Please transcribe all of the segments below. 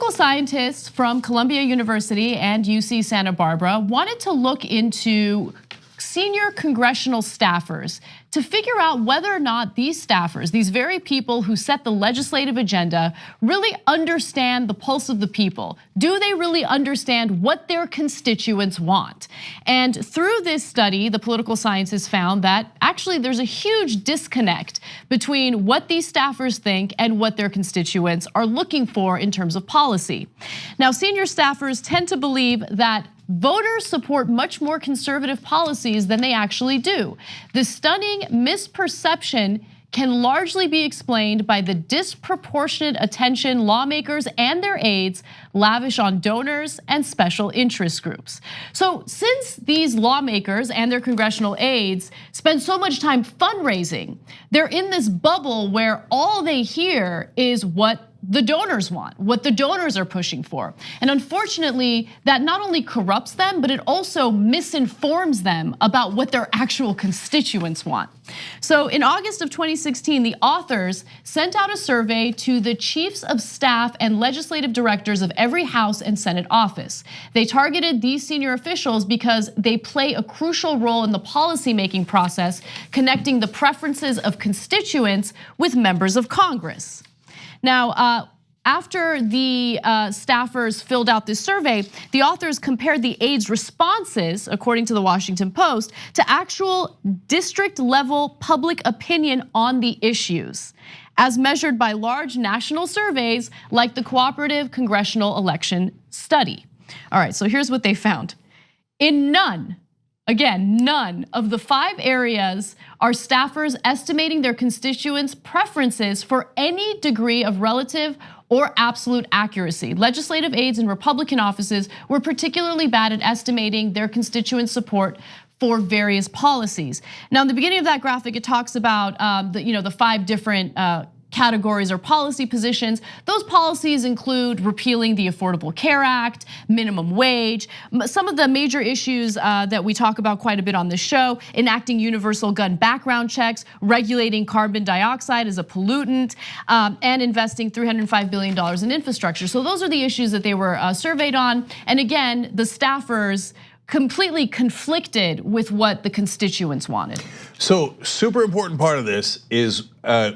Political scientists from Columbia University and UC Santa Barbara wanted to look into senior congressional staffers to figure out whether or not these staffers, these very people who set the legislative agenda, really understand the pulse of the people. Do they really understand what their constituents want? And through this study, the political scientists found that actually there's a huge disconnect between what these staffers think and what their constituents are looking for in terms of policy. Now, senior staffers tend to believe that voters support much more conservative policies than they actually do. The stunning misperception can largely be explained by the disproportionate attention lawmakers and their aides lavish on donors and special interest groups. So since these lawmakers and their congressional aides spend so much time fundraising, they're in this bubble where all they hear is what the donors want, what the donors are pushing for. And unfortunately, that not only corrupts them, but it also misinforms them about what their actual constituents want. So in August of 2016, the authors sent out a survey to the chiefs of staff and legislative directors of every House and Senate office. They targeted these senior officials because they play a crucial role in the policymaking process, connecting the preferences of constituents with members of Congress. Now, after the staffers filled out this survey, the authors compared the aides' responses, according to the Washington Post, to actual district level public opinion on the issues, as measured by large national surveys like the Cooperative Congressional Election Study. All right, so here's what they found. In none of the 5 areas are staffers estimating their constituents' preferences for any degree of relative or absolute accuracy. Legislative aides in Republican offices were particularly bad at estimating their constituents' support for various policies. Now, in the beginning of that graphic, it talks about the 5 different categories or policy positions. Those policies include repealing the Affordable Care Act, minimum wage, some of the major issues that we talk about quite a bit on this show, enacting universal gun background checks, regulating carbon dioxide as a pollutant, and investing $305 billion in infrastructure. So those are the issues that they were surveyed on. And again, the staffers completely conflicted with what the constituents wanted. So super important part of this is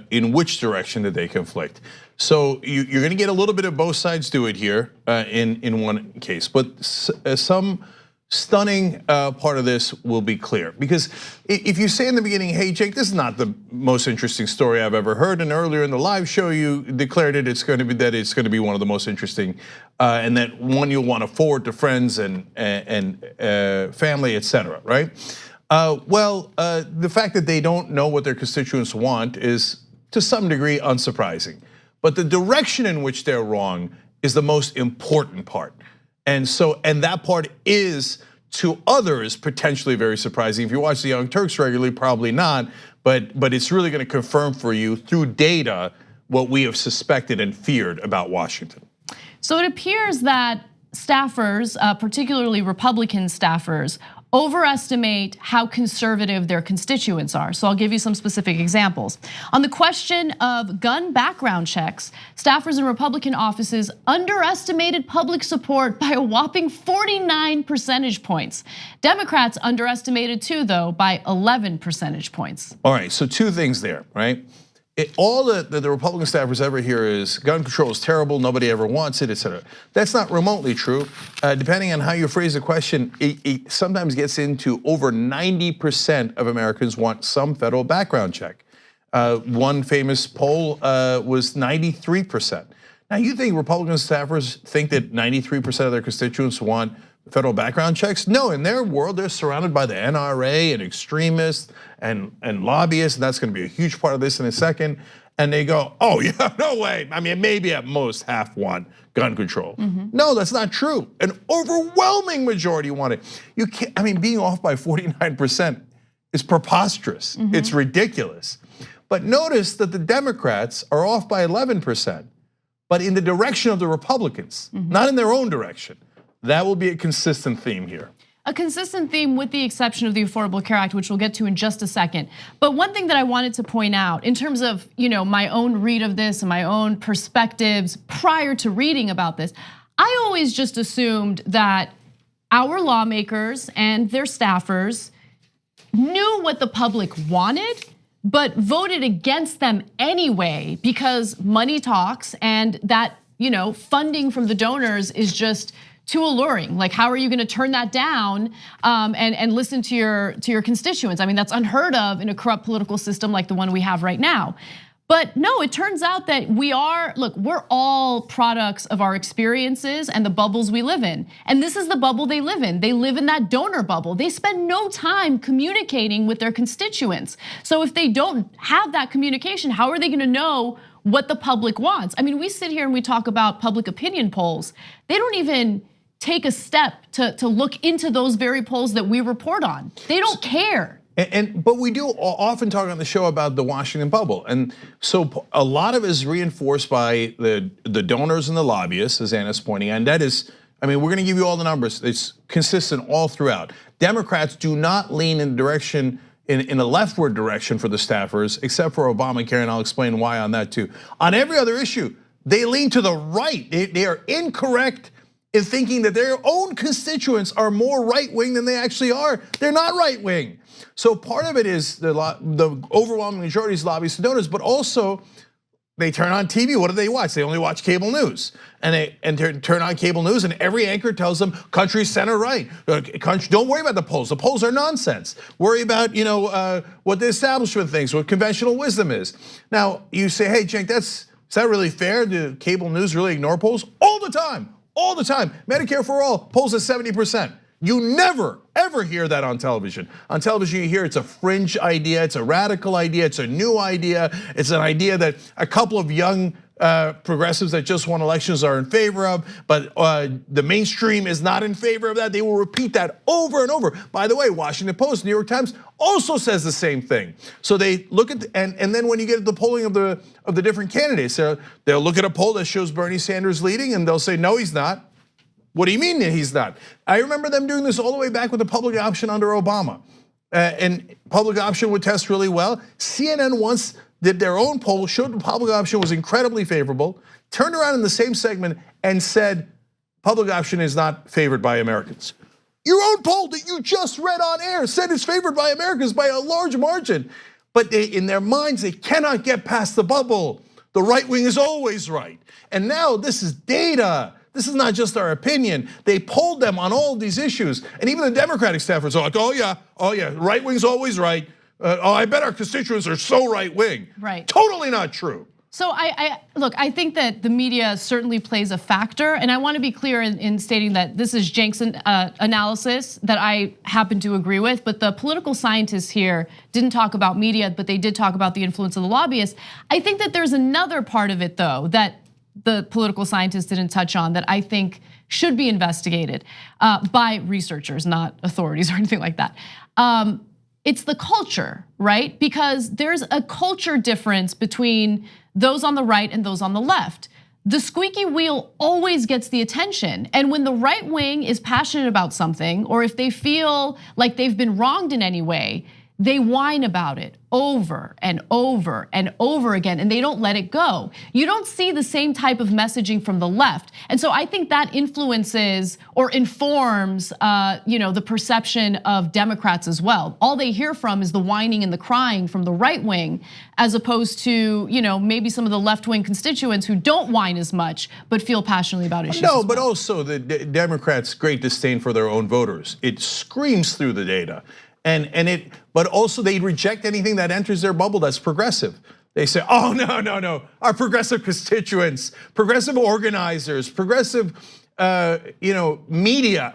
in which direction did they conflict. So you're gonna get a little bit of both sides do it here in one case, but some stunning part of this will be clear. Because if you say in the beginning, hey Jake, this is not the most interesting story I've ever heard, and earlier in the live show you declared it's going to be one of the most interesting, and that one you'll want to forward to friends and family, etc. Right? The fact that they don't know what their constituents want is to some degree unsurprising, but the direction in which they're wrong is the most important part. And that part is to others potentially very surprising. If you watch the Young Turks regularly, probably not, but it's really gonna confirm for you through data what we have suspected and feared about Washington. So it appears that staffers, particularly Republican staffers, overestimate how conservative their constituents are. So I'll give you some specific examples. On the question of gun background checks, staffers in Republican offices underestimated public support by a whopping 49 percentage points. Democrats underestimated too, though, by 11 percentage points. All right, so 2 things there, right? All that the Republican staffers ever hear is gun control is terrible, nobody ever wants it, etc. That's not remotely true. Depending on how you phrase the question, it sometimes gets into over 90% of Americans want some federal background check. One famous poll was 93%. Now you think Republican staffers think that 93% of their constituents want federal background checks? No, in their world, they're surrounded by the NRA and extremists and lobbyists, and that's gonna be a huge part of this in a second. And they go, oh yeah, no way. I mean, maybe at most half want gun control. No, that's not true. An overwhelming majority want it. You can't, I mean, being off by 49% is preposterous. It's ridiculous. But notice that the Democrats are off by 11%, but in the direction of the Republicans, not in their own direction. That will be a consistent theme here. a consistent theme with the exception of the Affordable Care Act, which we'll get to in just a second. But one thing that I wanted to point out in terms of my own read of this and my own perspectives prior to reading about this, I always just assumed that our lawmakers and their staffers knew what the public wanted, but voted against them anyway because money talks, and that funding from the donors is just too alluring. Like, how are you going to turn that down and listen to your constituents? I mean, that's unheard of in a corrupt political system like the one we have right now. But no, it turns out that we're all products of our experiences and the bubbles we live in. And this is the bubble they live in. They live in that donor bubble. They spend no time communicating with their constituents. So if they don't have that communication, how are they gonna know what the public wants? I mean, we sit here and we talk about public opinion polls. They don't even take a step to look into those very polls that we report on. They don't care. But we do often talk on the show about the Washington bubble, and so a lot of it is reinforced by the donors and the lobbyists, as Anna's pointing out. And that is, I mean, we're going to give you all the numbers. It's consistent all throughout. Democrats do not lean in the direction in a leftward direction for the staffers, except for Obamacare, and I'll explain why on that too. On every other issue, they lean to the right. They are incorrect in thinking that their own constituents are more right-wing than they actually are. They're not right-wing. So part of it is the overwhelming majority is lobbyists and donors, but also they turn on TV. What do they watch? They only watch cable news, and they turn on cable news, and every anchor tells them country center right. Don't worry about the polls. The polls are nonsense. Worry about what the establishment thinks, what conventional wisdom is. Now you say, hey, Cenk, is that really fair? Do cable news really ignore polls? All the time, all the time. Medicare for all polls at 70%. You never, ever hear that on television. On television, you hear it's a fringe idea, it's a radical idea, it's a new idea. It's an idea that a couple of young progressives that just won elections are in favor of, but the mainstream is not in favor of that. They will repeat that over and over. By the way, Washington Post, New York Times also says the same thing. So they look at, and then when you get at the polling of the different candidates, they'll look at a poll that shows Bernie Sanders leading, and they'll say, no, he's not. What do you mean that he's not? I remember them doing this all the way back with the public option under Obama. And public option would test really well. CNN once did their own poll, showed the public option was incredibly favorable, turned around in the same segment and said, public option is not favored by Americans. Your own poll that you just read on air said it's favored by Americans by a large margin. But in their minds, they cannot get past the bubble. The right wing is always right. And now this is data. This is not just our opinion. They polled them on all of these issues. And even the Democratic staffers are like, oh yeah, right wing's always right. I bet our constituents are so right wing. Right. Totally not true. So I think that the media certainly plays a factor, and I want to be clear in stating that this is Cenk's analysis that I happen to agree with, but the political scientists here didn't talk about media, but they did talk about the influence of the lobbyists. I think that there's another part of it though that the political scientists didn't touch on that I think should be investigated by researchers, not authorities or anything like that. It's the culture, right? Because there's a culture difference between those on the right and those on the left. The squeaky wheel always gets the attention. And when the right wing is passionate about something, or if they feel like they've been wronged in any way, they whine about it over and over and over again, and they don't let it go. You don't see the same type of messaging from the left. And so I think that influences or informs the perception of Democrats as well. All they hear from is the whining and the crying from the right wing, as opposed to maybe some of the left wing constituents who don't whine as much, but feel passionately about issues. No, but also the Democrats' great disdain for their own voters. It screams through the data. But also they reject anything that enters their bubble that's progressive. They say, oh no, our progressive constituents, progressive organizers, progressive, media,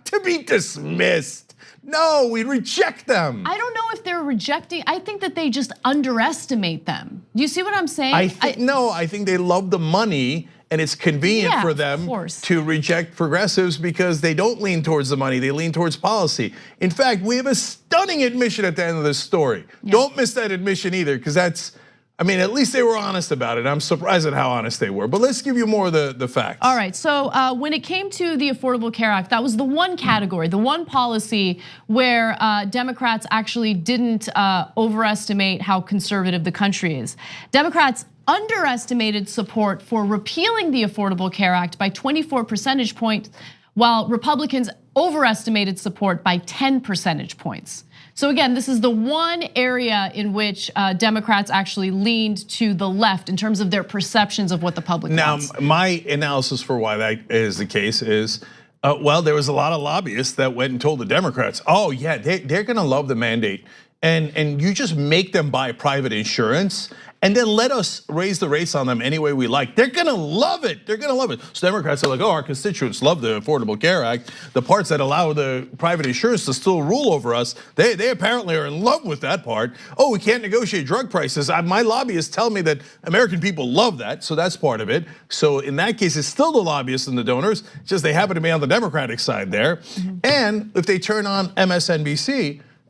to be dismissed. No, we reject them. I don't know if they're rejecting. I think that they just underestimate them. Do you see what I'm saying? I think they love the money. And it's convenient for them to reject progressives because they don't lean towards the money, they lean towards policy. In fact, we have a stunning admission at the end of this story. Yeah. Don't miss that admission either, because that's I mean, at least they were honest about it. I'm surprised at how honest they were. But let's give you more of the facts. All right, so when it came to the Affordable Care Act, that was the one category, the one policy where Democrats actually didn't overestimate how conservative the country is. Democrats underestimated support for repealing the Affordable Care Act by 24 percentage points, while Republicans overestimated support by 10 percentage points. So again, this is the one area in which Democrats actually leaned to the left in terms of their perceptions of what the public wants. Now, my analysis for why that is the case is, well, there was a lot of lobbyists that went and told the Democrats, oh yeah, they're gonna love the mandate. And you just make them buy private insurance and then let us raise the rates on them any way we like. They're gonna love it, they're gonna love it. So Democrats are like, oh, our constituents love the Affordable Care Act. The parts that allow the private insurance to still rule over us, they apparently are in love with that part. Oh, we can't negotiate drug prices. My lobbyists tell me that American people love that, so that's part of it. So in that case, it's still the lobbyists and the donors, just they happen to be on the Democratic side there. And if they turn on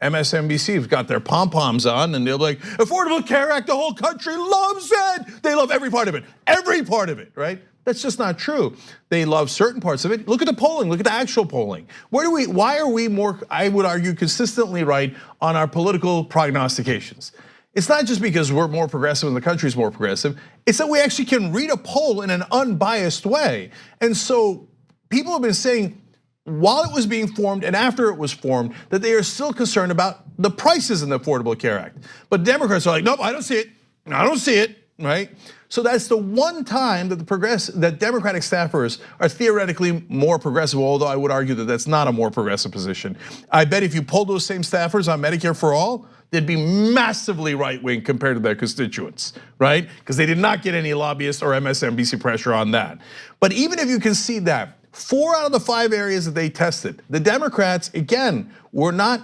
MSNBC's got their pom-poms on and they'll be like, Affordable Care Act, the whole country loves it. They love every part of it, right? That's just not true. They love certain parts of it. Look at the polling, look at the actual polling. Why are we more, I would argue, consistently right on our political prognostications? It's not just because we're more progressive and the country's more progressive, it's that we actually can read a poll in an unbiased way. And so people have been saying, while it was being formed and after it was formed, that they are still concerned about the prices in the Affordable Care Act. But Democrats are like, nope, I don't see it. I don't see it, right? So that's the one time that that Democratic staffers are theoretically more progressive, although I would argue that that's not a more progressive position. I bet if you polled those same staffers on Medicare for All, they'd be massively right-wing compared to their constituents, right? Because they did not get any lobbyist or MSNBC pressure on that. But even if you concede that, 4 out of the 5 areas that they tested, the Democrats, again, were not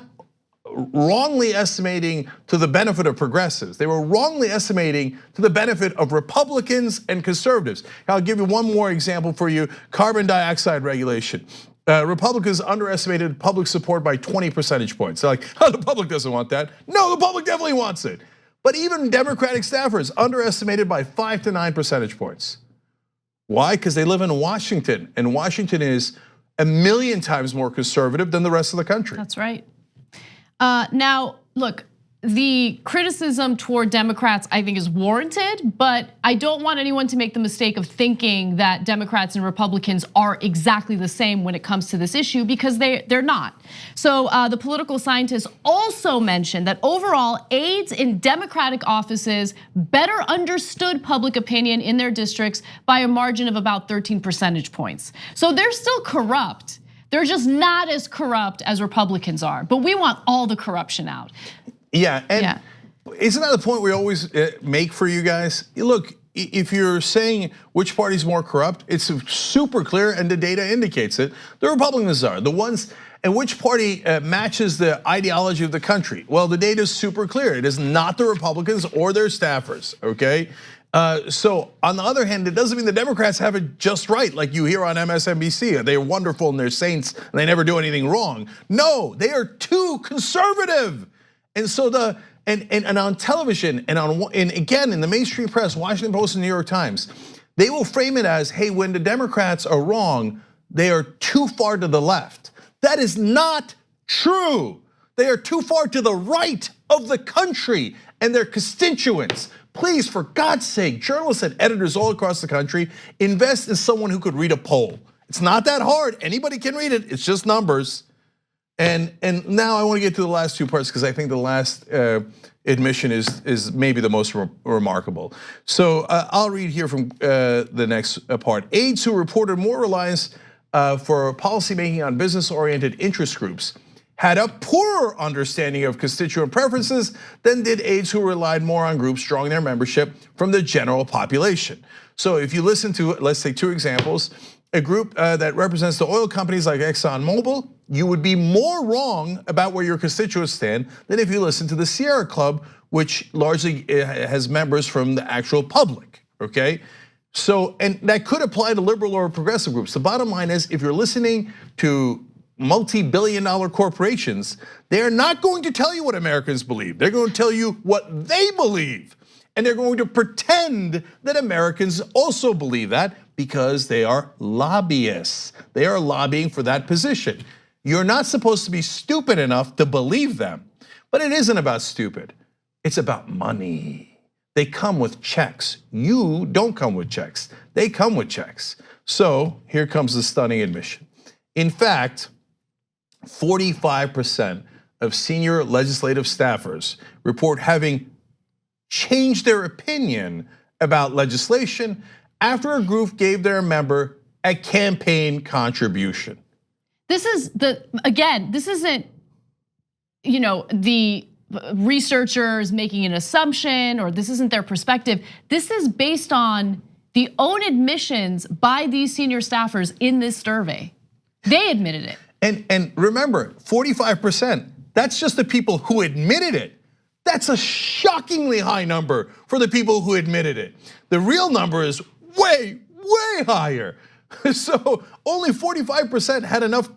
wrongly estimating to the benefit of progressives. They were wrongly estimating to the benefit of Republicans and conservatives. I'll give you one more example for you, carbon dioxide regulation. Republicans underestimated public support by 20 percentage points. They're like, oh, the public doesn't want that. No, the public definitely wants it. But even Democratic staffers underestimated by 5 to 9 percentage points. Why? Because they live in Washington, and Washington is a million times more conservative than the rest of the country. That's right. Now, look, the criticism toward Democrats, I think, is warranted, but I don't want anyone to make the mistake of thinking that Democrats and Republicans are exactly the same when it comes to this issue, because they're not. So the political scientists also mentioned that overall, aides in Democratic offices better understood public opinion in their districts by a margin of about 13 percentage points. So they're still corrupt. They're just not as corrupt as Republicans are, but we want all the corruption out. Yeah, and isn't that the point we always make for you guys? Look, if you're saying which party's more corrupt, it's super clear and the data indicates it. The Republicans are, the ones, and which party matches the ideology of the country? Well, the data is super clear. It is not the Republicans or their staffers, okay? So on the other hand, it doesn't mean the Democrats have it just right, like you hear on MSNBC. They're wonderful and they're saints and they never do anything wrong. No, they are too conservative. And so and on television and again in the mainstream press, Washington Post and New York Times, they will frame it as, hey, when the Democrats are wrong, they are too far to the left. That is not true. They are too far to the right of the country and their constituents. Please, for God's sake, journalists and editors all across the country, invest in someone who could read a poll. It's not that hard. Anybody can read it. It's just numbers. And now I want to get to the last 2 parts because I think the last admission is maybe the most remarkable. So I'll read here from the next part. Aides who reported more reliance for policymaking on business-oriented interest groups had a poorer understanding of constituent preferences than did aides who relied more on groups drawing their membership from the general population. So if you listen to, let's take 2 examples, a group that represents the oil companies like ExxonMobil, you would be more wrong about where your constituents stand than if you listen to the Sierra Club, which largely has members from the actual public, okay? So, and that could apply to liberal or progressive groups. The bottom line is, if you're listening to multi-billion-dollar corporations, they're not going to tell you what Americans believe. They're going to tell you what they believe. And they're going to pretend that Americans also believe that because they are lobbyists. They are lobbying for that position. You're not supposed to be stupid enough to believe them. But it isn't about stupid. It's about money. They come with checks. You don't come with checks. They come with checks. So here comes the stunning admission. In fact, 45% of senior legislative staffers report having changed their opinion about legislation after a group gave their member a campaign contribution. This isn't, the researchers making an assumption, or this isn't their perspective. This is based on the own admissions by these senior staffers in this survey. They admitted it. And remember, 45%, that's just the people who admitted it. That's a shockingly high number for the people who admitted it. The real number is way, way higher. So only 45% had enough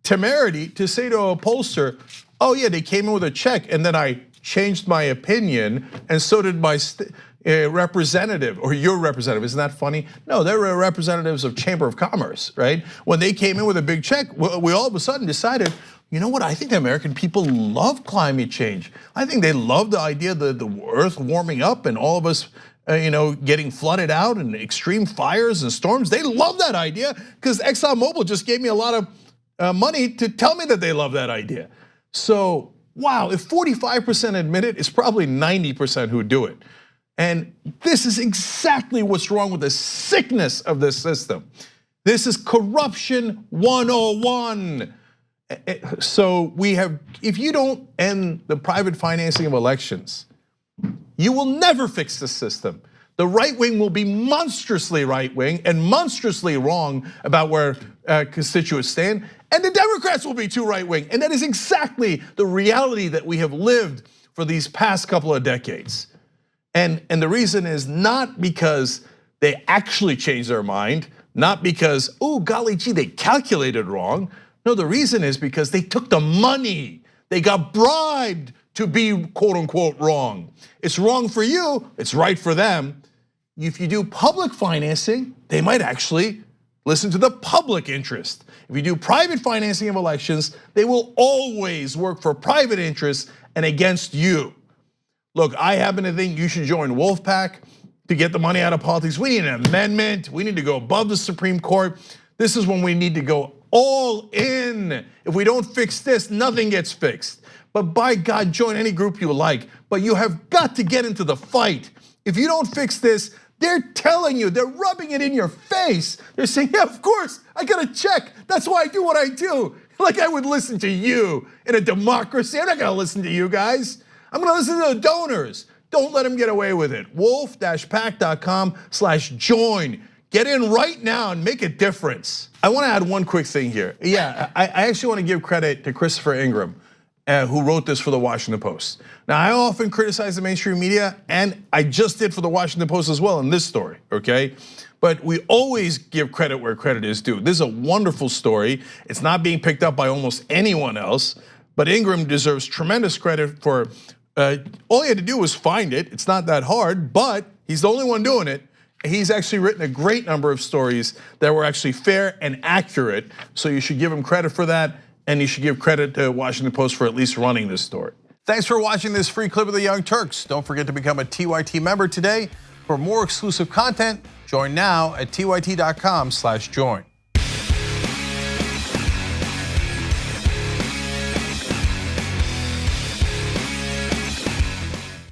temerity to say to a pollster, oh yeah, they came in with a check and then I changed my opinion and so did my representative or your representative. Isn't that funny? No, they were representatives of Chamber of Commerce, right? When they came in with a big check, we all of a sudden decided, you know what, I think the American people love climate change. I think they love the idea that the earth warming up and all of us getting flooded out and extreme fires and storms. They love that idea because ExxonMobil just gave me a lot of money to tell me that they love that idea. So, wow, if 45% admit it, it's probably 90% who do it. And this is exactly what's wrong with the sickness of this system. This is corruption 101. So if you don't end the private financing of elections, you will never fix the system. The right wing will be monstrously right wing and monstrously wrong about where constituents stand, and the Democrats will be too right wing. And that is exactly the reality that we have lived for these past couple of decades. And the reason is not because they actually changed their mind, not because, oh golly gee, they calculated wrong. No, the reason is because they took the money. They got bribed to be quote unquote wrong. It's wrong for you, it's right for them. If you do public financing, they might actually listen to the public interest. If you do private financing of elections, they will always work for private interests and against you. Look, I happen to think you should join Wolfpack to get the money out of politics. We need an amendment. We need to go above the Supreme Court. This is when we need to go all in. If we don't fix this, nothing gets fixed. But by God, join any group you like, but you have got to get into the fight. If you don't fix this, they're telling you, they're rubbing it in your face. They're saying, yeah, of course, I got a check. That's why I do what I do. Like I would listen to you in a democracy. I'm not gonna listen to you guys. I'm gonna listen to the donors. Don't let them get away with it. wolf-pack.com/join. Get in right now and make a difference. I wanna add one quick thing here. Yeah, I actually wanna give credit to Christopher Ingram, who wrote this for the Washington Post. Now, I often criticize the mainstream media, and I just did for the Washington Post as well in this story, okay? But we always give credit where credit is due. This is a wonderful story. It's not being picked up by almost anyone else, but Ingram deserves tremendous credit for, all he had to do was find it. It's not that hard, but he's the only one doing it. He's actually written a great number of stories that were actually fair and accurate, so you should give him credit for that. And you should give credit to Washington Post for at least running this story. Thanks for watching this free clip of the Young Turks. Don't forget to become a TYT member today. For more exclusive content, join now at tyt.com/join.